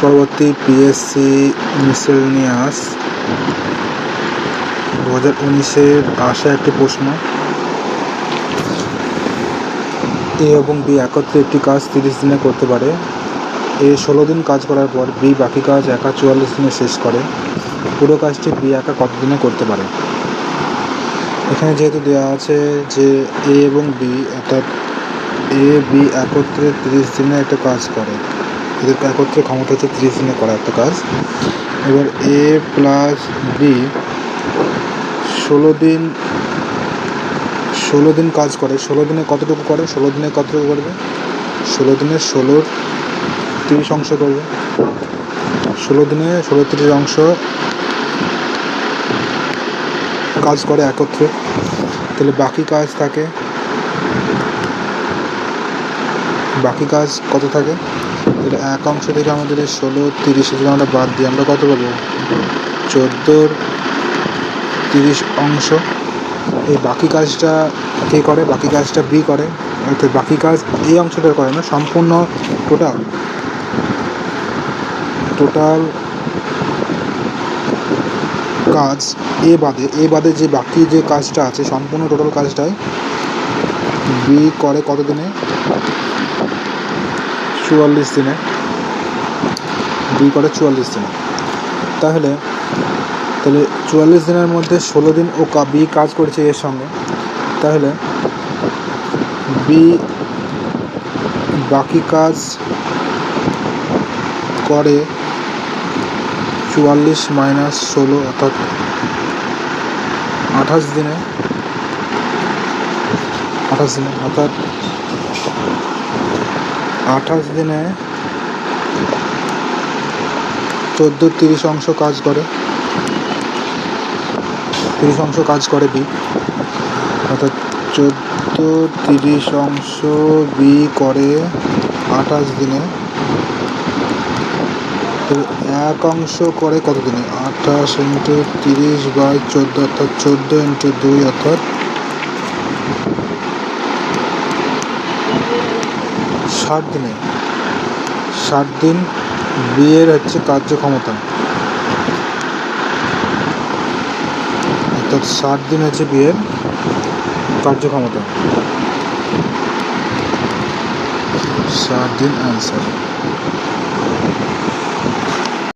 পরবর্তী PSC miscellaneous 2019-এর আসা একটি প্রশ্ন। এ এবং বি একত্রে একটি কাজ 30 দিনে করতে পারে। এ 16 দিন কাজ করার পর বি বাকি কাজ একা 44 দিনে শেষ করে। পুরো কাজটি বি একা কত দিনে করতে পারে? এখানে যেহেতু দেওয়া আছে যে এ এবং বি, অর্থাৎ এ বি একত্রে 30 দিনে একটা কাজ করে, এদের একত্রে ক্ষমতা হচ্ছে 30 দিনে করা একটা কাজ। এবার এ প্লাস বি 16 দিন কাজ করে। 16 দিনে কতটুকু করে? 16 দিনে কতটুকু করবে? 16 দিনে 16 30 অংশ করবে। 16 দিনে 16 30 অংশ কাজ করে একত্রে। তাহলে বাকি কাজ থাকে, বাকি কাজ কত থাকে? তাহলে এক অংশ থেকে আমাদের 16 30 যদি আমরা বাদ দিই, আমরা কত পাবো? 14 30 অংশ। এই বাকি কাজটা কে করে? বাকি কাজটা বি করে। অর্থাৎ বাকি কাজ এই অংশটা করে না, সম্পূর্ণ টোটাল কাজ এ বাদে যে বাকি যে কাজটা আছে, সম্পূর্ণ টোটাল কাজটাই বি করে কত দিনে? 44 দিনে। বি করে 44 দিনে। তাহলে 44 দিনের মধ্যে 16 দিন ও বি কাজ করেছে এর সঙ্গে। তাহলে বি বাকি কাজ করে 44 মাইনাস 16, অর্থাৎ 28 দিনে। অর্থাৎ 28 দিনে 14 30 অংশ কাজ করে। 30 অংশ কাজ করে বি, অর্থাৎ 14 30 অংশ বি করে 28 দিনে। তো এক অংশ করে কত দিনে? 28 ইন্টু 30/14, অর্থাৎ 14 ইন্টু 2, অর্থাৎ 60 দিনে। 60 দিন বি এর হচ্ছে কার্যক্ষমতা, অর্থাৎ 60 দিন হচ্ছে বি এর কার্যক্ষমতা। 60 দিন অ্যান্সার।